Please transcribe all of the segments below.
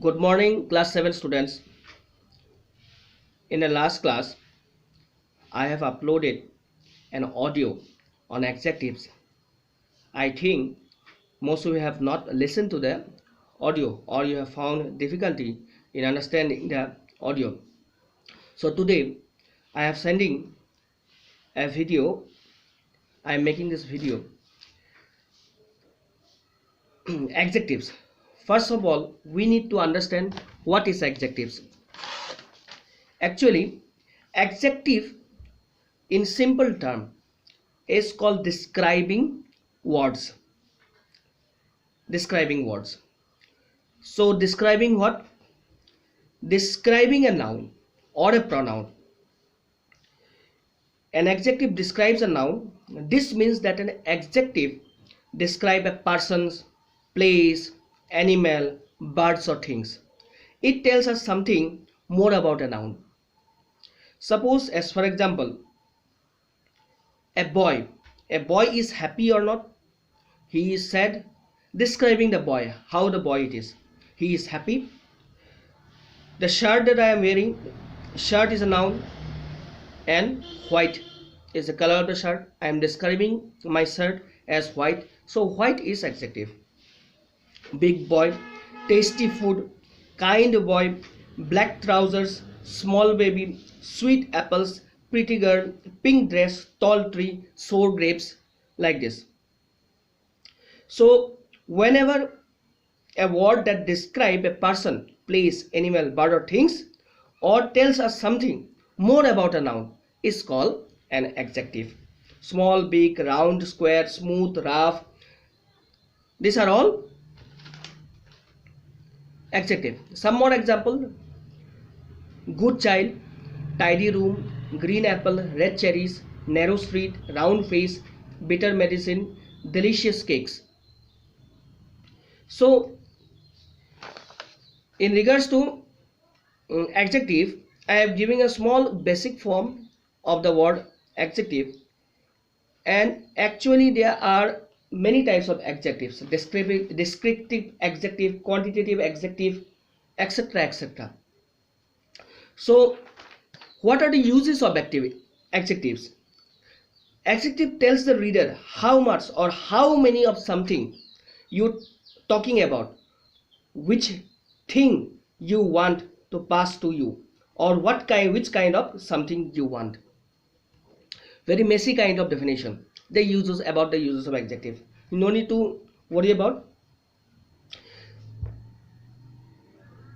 Good morning, class 7 students. In the last class, I have uploaded an audio on adjectives. I think most of you have not listened to the audio or you have found difficulty in understanding the audio. So today, I am sending a video. I am making this video. Adjectives. First of all, we need to understand what is adjectives. Actually, adjective in simple term is called describing words. So describing what? Describing a noun or a pronoun. An adjective describes a noun. This means that an adjective describes a person's, place, animal, birds or things. It tells us something more about a noun. Suppose, as for example, a boy is happy or not? He is sad. Describing the boy, how the boy it is. He is happy. The shirt that I am wearing, shirt is a noun and white is the color of the shirt. I am describing my shirt as white. So white is adjective. Big boy, tasty food, kind boy, black trousers, small baby, sweet apples, pretty girl, pink dress, tall tree, sour grapes, like this. So whenever a word that describes a person, place, animal, bird or things or tells us something more about a noun is called an adjective. Small, big, round, square, smooth, rough, these are all adjective. Some more example: good child, tidy room, green apple, red cherries, narrow street, round face, bitter medicine, delicious cakes. So in regards to adjective, I am giving a small basic form of the word adjective, and actually there are many types of adjectives: descriptive adjective, quantitative adjective, etc, etc. So what are the uses of adjectives? Adjective tells the reader how much or how many of something you talking about, which thing you want to pass to you, or which kind of something you want. Very messy kind of definition. The uses of adjective. No need to worry about.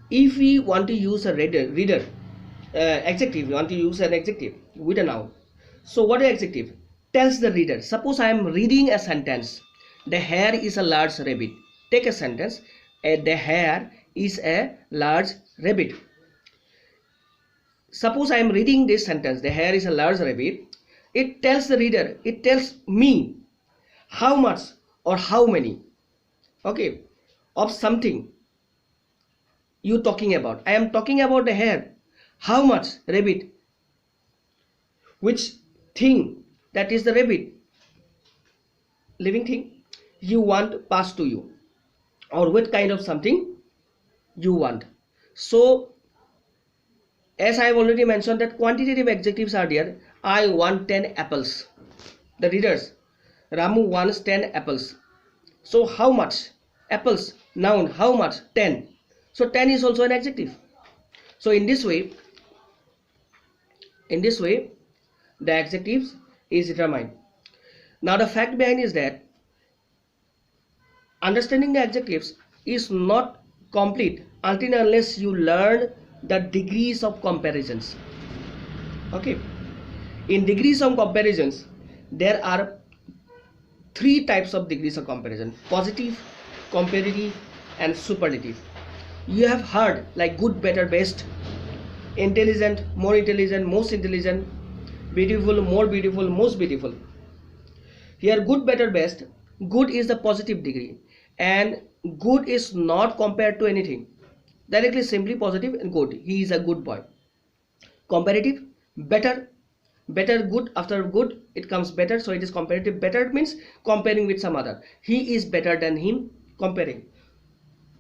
If we want to use a reader adjective, we want to use an adjective with a noun. So what is adjective? Tells the reader. Suppose I am reading a sentence. The hare is a large rabbit. Take a sentence. The hare is a large rabbit. Suppose I am reading this sentence. The hare is a large rabbit. It tells the reader, it tells me how much or how many, okay, of something you talking about. I am talking about the hare. How much rabbit? Which thing, that is the rabbit, living thing, you want pass to you, or what kind of something you want. So as I have already mentioned that quantitative adjectives are there. I want 10 apples. The readers, Ramu wants 10 apples. So how much? Apples, noun, how much? 10. So 10 is also an adjective. So in this way the adjectives is determined. Now the fact behind is that understanding the adjectives is not complete until and unless you learn the degrees of comparisons. Okay, in degrees of comparisons there are 3 types of degrees of comparison: positive, comparative and superlative. You have heard like good, better, best, intelligent, more intelligent, most intelligent, beautiful, more beautiful, most beautiful. Here good, better, best. Good is the positive degree, and good is not compared to anything. Directly, simply positive and good. He is a good boy. Comparative, better, good, after good it comes better, so it is comparative. Better means comparing with some other. He is better than him, comparing.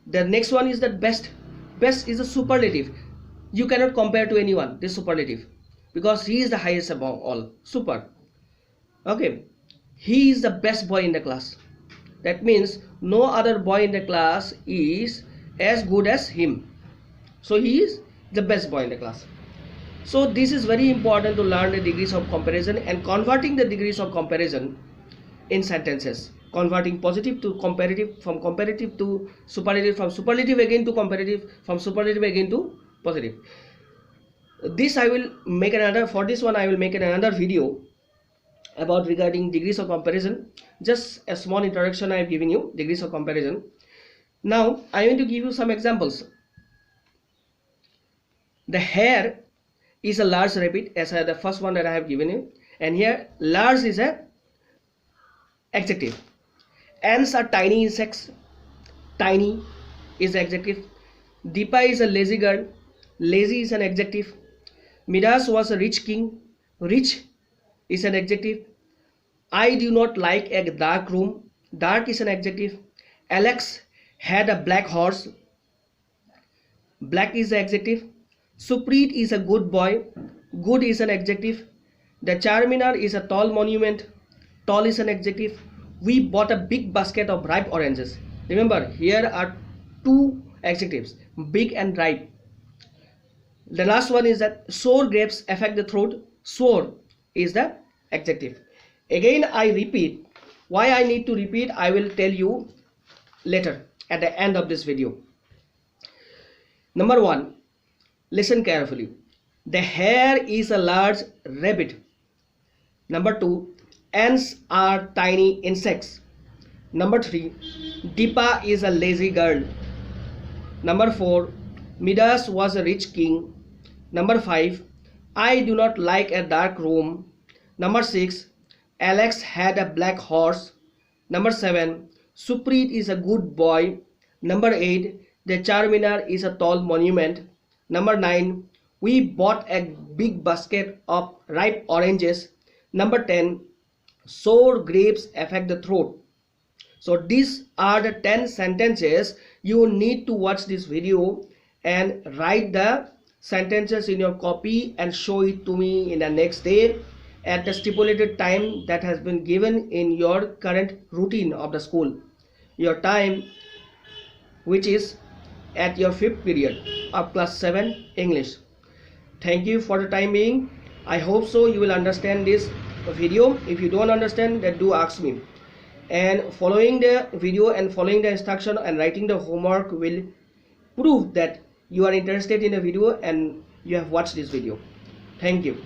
The next one is the best. Best is a superlative. You cannot compare to anyone this superlative, because he is the highest among all. Super. Okay, he is the best boy in the class. That means no other boy in the class is as good as him. So he is the best boy in the class. So this is very important to learn the degrees of comparison and converting the degrees of comparison in sentences. Converting positive to comparative, from comparative to superlative, from superlative again to comparative, from superlative again to positive. This I will make another, for this one I will make another video about regarding degrees of comparison. Just a small introduction I have given you, degrees of comparison. Now I am going to give you some examples. The hare is a large rabbit, as the first one that I have given you, and here large is a adjective. Ants are tiny insects. Tiny is the adjective. Deepa is a lazy girl. Lazy is an adjective. Midas was a rich king. Rich is an adjective. I do not like a dark room. Dark is an adjective. Alex had a black horse. Black is the adjective. Supreet is a good boy. Good is an adjective. The Charminar is a tall monument. Tall is an adjective. We bought a big basket of ripe oranges. Remember, here are two adjectives, big and ripe. The last one is that sour grapes affect the throat. Sour is the adjective. Again I repeat. Why I need to repeat, I will tell you later at the end of this video. Number 1, listen carefully. The hare is a large rabbit. Number 2, ants are tiny insects. Number 3, Deepa is a lazy girl. Number 4, Midas was a rich king. Number 5, I do not like a dark room. Number 6, Alex had a black horse. Number 7, Supreet is a good boy. Number 8, the Charminar is a tall monument. Number 9, we bought a big basket of ripe oranges. Number 10, sour grapes affect the throat. So these are the 10 sentences. You need to watch this video and write the sentences in your copy and show it to me in the next day at the stipulated time that has been given in your current routine of the school. Your time, which is at your 5th period of class 7 English. Thank you for the time being. I hope so you will understand this video. If you don't understand, then do ask me. And following the video and following the instruction and writing the homework will prove that you are interested in the video and you have watched this video. Thank you.